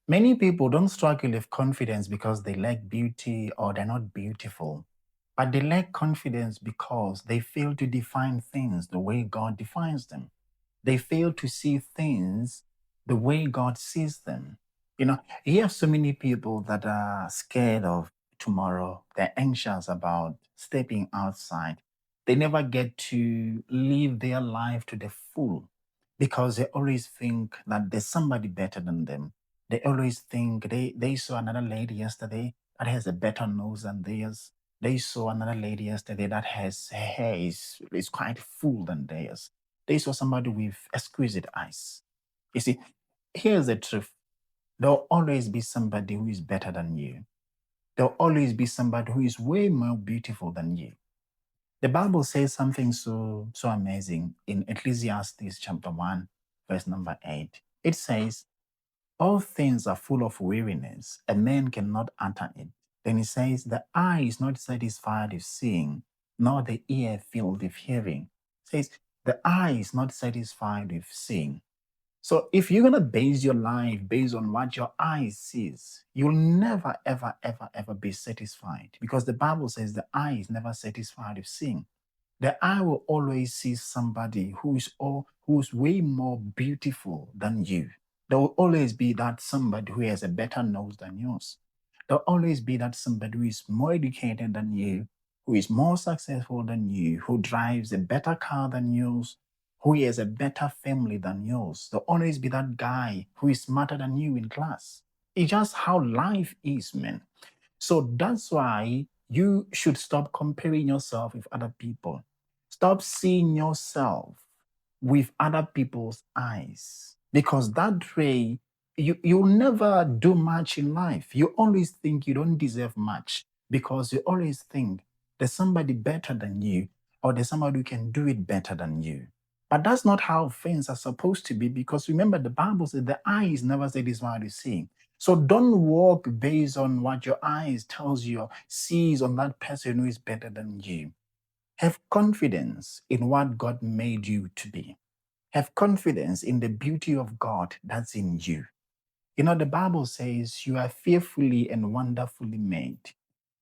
Many people don't struggle with confidence because they lack beauty or they're not beautiful, but they lack confidence because they fail to define things the way God defines them. They fail to see things the way God sees them. You have so many people that are scared of tomorrow. They're anxious about stepping outside. They never get to live their life to the full because they always think that there's somebody better than them. They always think they saw another lady yesterday that has a better nose than theirs. They saw another lady yesterday that has her hair is quite full than theirs. They saw somebody with exquisite eyes. You see, here's the truth. There'll always be somebody who is better than you. There'll always be somebody who is way more beautiful than you. The Bible says something so amazing in Ecclesiastes chapter 1, verse number 8. It says, all things are full of weariness, a man cannot utter it. Then he says, the eye is not satisfied with seeing, nor the ear filled with hearing. It says, the eye is not satisfied with seeing. So if you're gonna base your life based on what your eye sees, you'll never, ever, ever, ever be satisfied. Because the Bible says the eye is never satisfied with seeing. The eye will always see somebody who's way more beautiful than you. There will always be that somebody who has a better nose than yours. There'll always be that somebody who is more educated than you, who is more successful than you, who drives a better car than yours, who has a better family than yours. There'll always be that guy who is smarter than you in class. It's just how life is, man. So that's why you should stop comparing yourself with other people. Stop seeing yourself with other people's eyes. Because that way, you'll never do much in life. You always think you don't deserve much because you always think there's somebody better than you or there's somebody who can do it better than you. But that's not how things are supposed to be because remember, the Bible says the eye is never satisfied with seeing. So don't walk based on what your eyes tells you or sees on that person who is better than you. Have confidence in what God made you to be. Have confidence in the beauty of God that's in you. The Bible says you are fearfully and wonderfully made.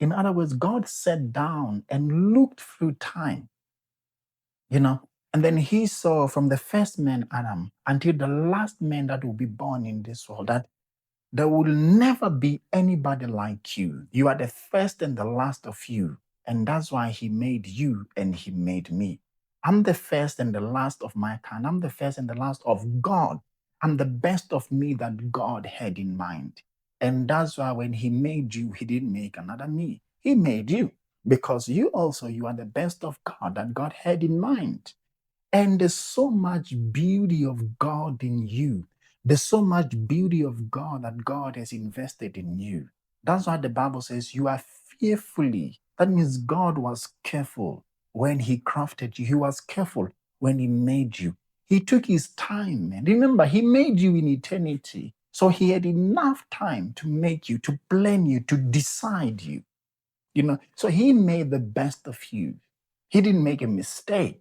In other words, God sat down and looked through time, you know, and then he saw from the first man, Adam, until the last man that will be born in this world, that there will never be anybody like you. You are the first and the last of you. And that's why he made you and he made me. I'm the first and the last of my kind. I'm the first and the last of God. I'm the best of me that God had in mind. And that's why when he made you, he didn't make another me. He made you because you are the best of God that God had in mind. And there's so much beauty of God in you. There's so much beauty of God that God has invested in you. That's why the Bible says you are fearfully. That means God was careful when He crafted you, He was careful when He made you. He took His time. And remember, He made you in eternity. So He had enough time to make you, to plan you, to decide you. So He made the best of you. He didn't make a mistake.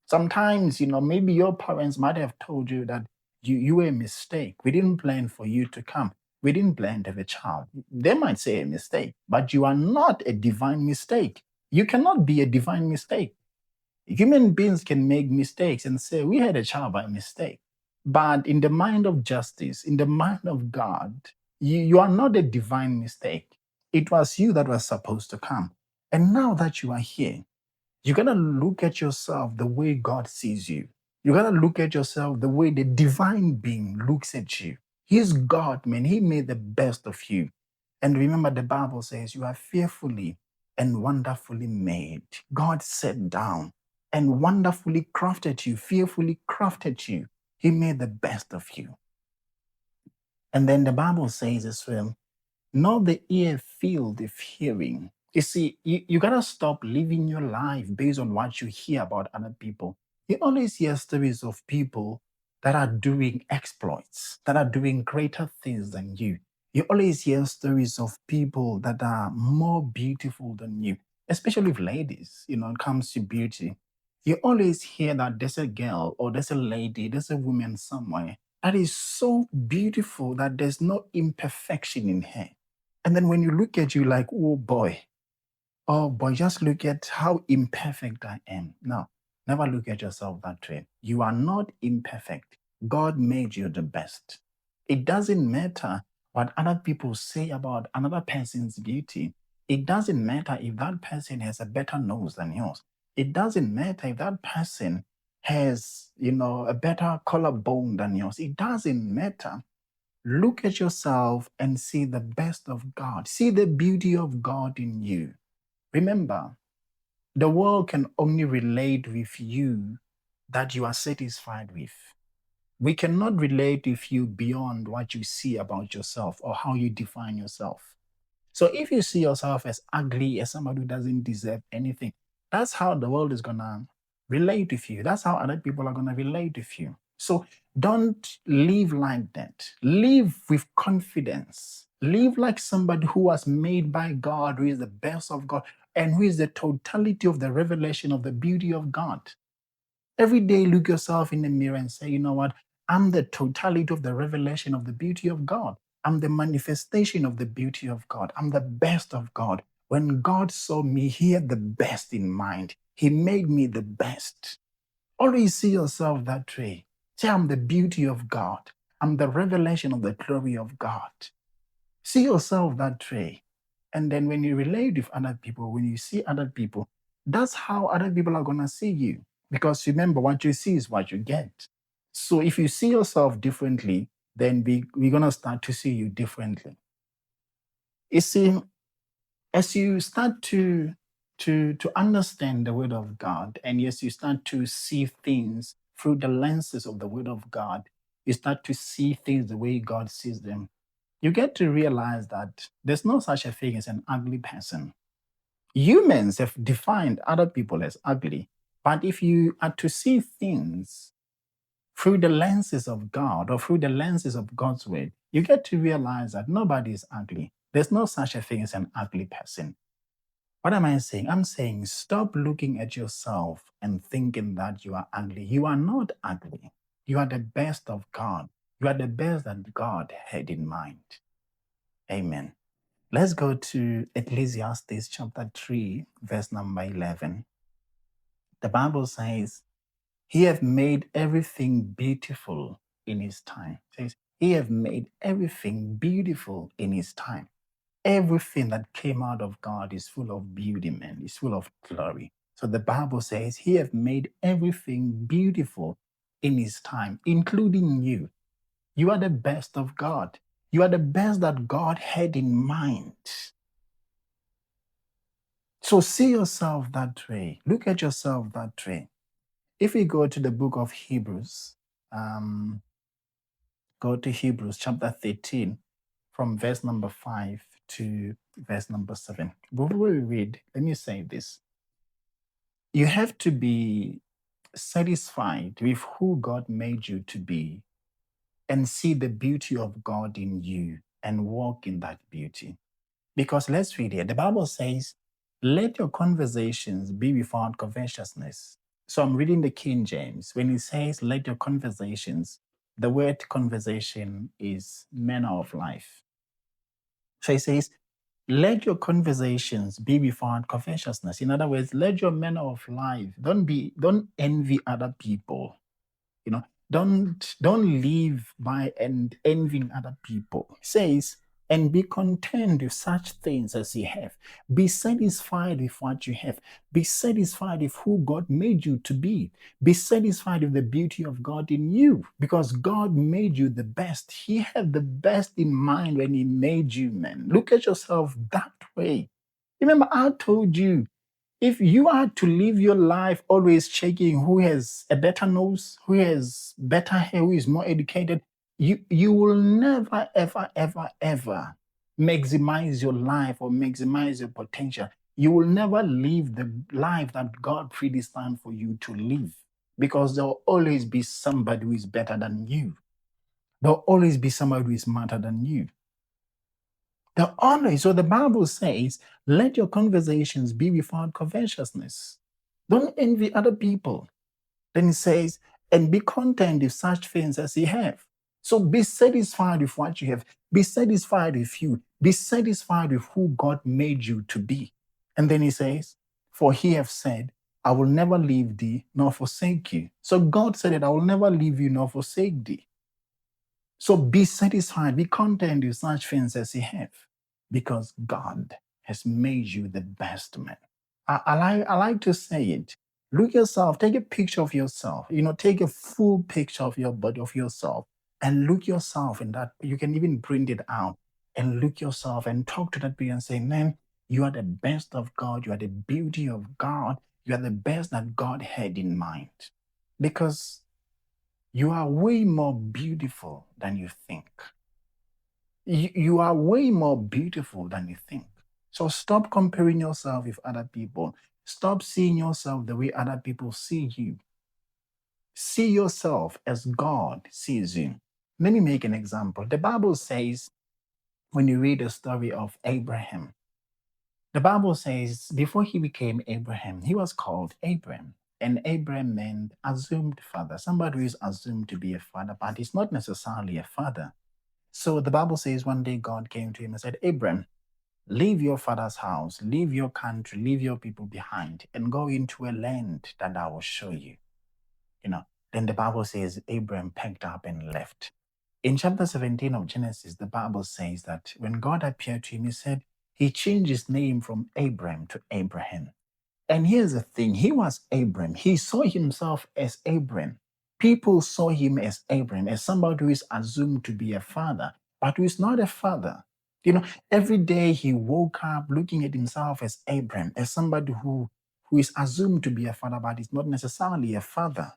Sometimes, maybe your parents might have told you that you were a mistake. We didn't plan for you to come. We didn't plan to have a child. They might say a mistake, but you are not a divine mistake. You cannot be a divine mistake. Human beings can make mistakes and say, we had a child by mistake. But in the mind of justice, in the mind of God, you are not a divine mistake. It was you that was supposed to come. And now that you are here, you got to look at yourself the way God sees you. You got to look at yourself the way the divine being looks at you. He's God, man. He made the best of you. And remember, the Bible says you are fearfully and wonderfully made. God sat down and wonderfully crafted you, fearfully crafted you. He made the best of you. And then the Bible says as well, not the ear filled with hearing. You see, you gotta stop living your life based on what you hear about other people. You always hear stories of people that are doing exploits, that are doing greater things than you. You always hear stories of people that are more beautiful than you, especially with ladies, it comes to beauty. You always hear that there's a girl or there's a lady, there's a woman somewhere That is so beautiful that there's no imperfection in her. And then when you look at you like, oh boy, just look at how imperfect I am. No, never look at yourself that way. You are not imperfect. God made you the best. It doesn't matter what other people say about another person's beauty. It doesn't matter if that person has a better nose than yours. It doesn't matter if that person has, a better collarbone than yours. It doesn't matter. Look at yourself and see the best of God. See the beauty of God in you. Remember, the world can only relate with you that you are satisfied with. We cannot relate with you beyond what you see about yourself or how you define yourself. So if you see yourself as ugly, as somebody who doesn't deserve anything, that's how the world is going to relate with you. That's how other people are going to relate with you. So don't live like that. Live with confidence. Live like somebody who was made by God, who is the best of God, and who is the totality of the revelation of the beauty of God. Every day, look yourself in the mirror and say, you know what? I'm the totality of the revelation of the beauty of God. I'm the manifestation of the beauty of God. I'm the best of God. When God saw me, He had the best in mind. He made me the best. Always see yourself that way. Say, I'm the beauty of God. I'm the revelation of the glory of God. See yourself that way. And then when you relate with other people, when you see other people, that's how other people are going to see you. Because remember, what you see is what you get. So if you see yourself differently, then we're going to start to see you differently. You see, as you start to understand the word of God, and yes, you start to see things through the lenses of the word of God, you start to see things the way God sees them. You get to realize that there's no such a thing as an ugly person. Humans have defined other people as ugly, but if you are to see things through the lenses of God or through the lenses of God's word, you get to realize that nobody is ugly. There's no such a thing as an ugly person. What am I saying? I'm saying stop looking at yourself and thinking that you are ugly. You are not ugly. You are the best of God. You are the best that God had in mind. Amen. Let's go to Ecclesiastes chapter 3, verse number 11. The Bible says, He have made everything beautiful in His time. It says, He have made everything beautiful in His time. Everything that came out of God is full of beauty, man. It's full of glory. So the Bible says, He have made everything beautiful in His time, including you. You are the best of God. You are the best that God had in mind. So see yourself that way. Look at yourself that way. If we go to the book of Hebrews, um, go to Hebrews chapter 13, from verse number 5 to verse number 7. Before we read, let me say this. You have to be satisfied with who God made you to be and see the beauty of God in you and walk in that beauty. Because let's read here. The Bible says, let your conversations be without covetousness. So I'm reading the King James. When it says, let your conversations, the word conversation is manner of life. So it says, let your conversations be without covetousness. In other words, let your manner of life, don't envy other people. Don't live by and envying other people. It says, and be content with such things as you have. Be satisfied with what you have. Be satisfied with who God made you to be. Be satisfied with the beauty of God in you, because God made you the best. He had the best in mind when He made you, man. Look at yourself that way. Remember, I told you, if you are to live your life always checking who has a better nose, who has better hair, who is more educated, you will never, ever, ever, ever maximize your life or maximize your potential. You will never live the life that God predestined for you to live, because there will always be somebody who is better than you. There will always be somebody who is smarter than you. So the Bible says, let your conversations be without covetousness. Don't envy other people. Then it says, and be content with such things as you have. So be satisfied with what you have. Be satisfied with you. Be satisfied with who God made you to be. And then he says, for he have said, I will never leave thee nor forsake you. So God said that I will never leave you nor forsake thee. So be satisfied, be content with such things as you have, because God has made you the best man. I like to say it. Look yourself, take a picture of yourself, take a full picture of your body, of yourself, and look yourself in that. You can even print it out and look yourself and talk to that person and say, man, you are the best of God. You are the beauty of God. You are the best that God had in mind. Because you are way more beautiful than you think. You are way more beautiful than you think. So stop comparing yourself with other people. Stop seeing yourself the way other people see you. See yourself as God sees you. Let me make an example. The Bible says, when you read the story of Abraham, the Bible says before he became Abraham, he was called Abram. And Abram meant assumed father, somebody who is assumed to be a father, but is not necessarily a father. So the Bible says one day God came to him and said, Abram, leave your father's house, leave your country, leave your people behind, and go into a land that I will show you. Then the Bible says Abram packed up and left. In chapter 17 of Genesis, the Bible says that when God appeared to him, he said he changed his name from Abram to Abraham. And here's the thing, he was Abram. He saw himself as Abram. People saw him as Abram, as somebody who is assumed to be a father, but who is not a father. Every day he woke up looking at himself as Abram, as somebody who is assumed to be a father, but is not necessarily a father.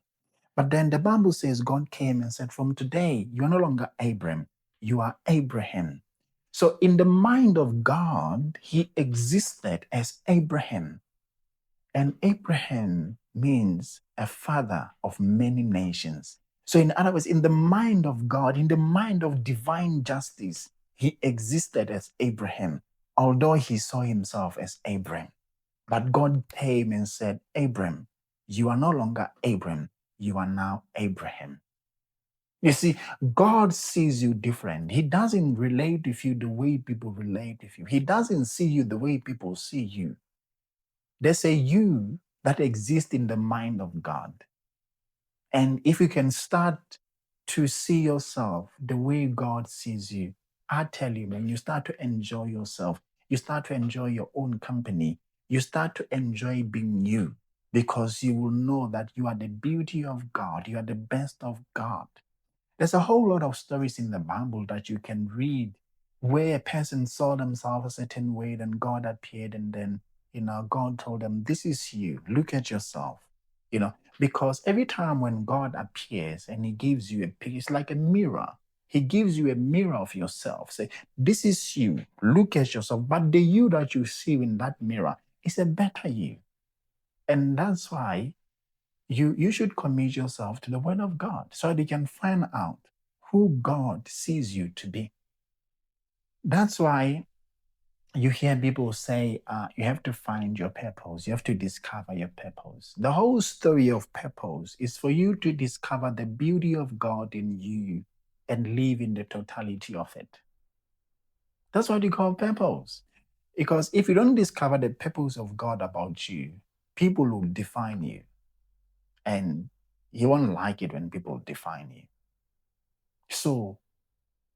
But then the Bible says God came and said, from today, you are no longer Abram, you are Abraham. So in the mind of God, he existed as Abraham. And Abraham means a father of many nations. So, in other words, in the mind of God, in the mind of divine justice, he existed as Abraham, although he saw himself as Abram. But God came and said, Abram, you are no longer Abram, you are now Abraham. You see, God sees you different. He doesn't relate with you the way people relate with you. He doesn't see you the way people see you. There's a you that exists in the mind of God. And if you can start to see yourself the way God sees you, I tell you, when you start to enjoy yourself, you start to enjoy your own company, you start to enjoy being you, because you will know that you are the beauty of God, you are the best of God. There's a whole lot of stories in the Bible that you can read where a person saw themselves a certain way, then God appeared, and then, God told them, this is you. Look at yourself. Because every time when God appears and he gives you a picture, it's like a mirror. He gives you a mirror of yourself. Say, this is you. Look at yourself. But the you that you see in that mirror is a better you. And that's why you should commit yourself to the word of God so that you can find out who God sees you to be. That's why you hear people say you have to find your purpose, you have to discover your purpose. The whole story of purpose is for you to discover the beauty of God in you and live in the totality of it. That's what you call purpose. Because if you don't discover the purpose of God about you, people will define you. And you won't like it when people define you. So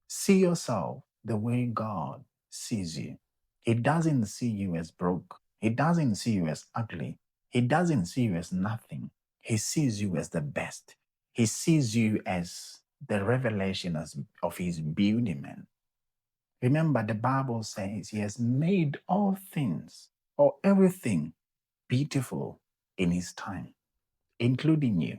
see yourself the way God sees you. He doesn't see you as broke. He doesn't see you as ugly. He doesn't see you as nothing. He sees you as the best. He sees you as the revelation of his beauty, man. Remember, the Bible says he has made all things or everything beautiful in his time, including you.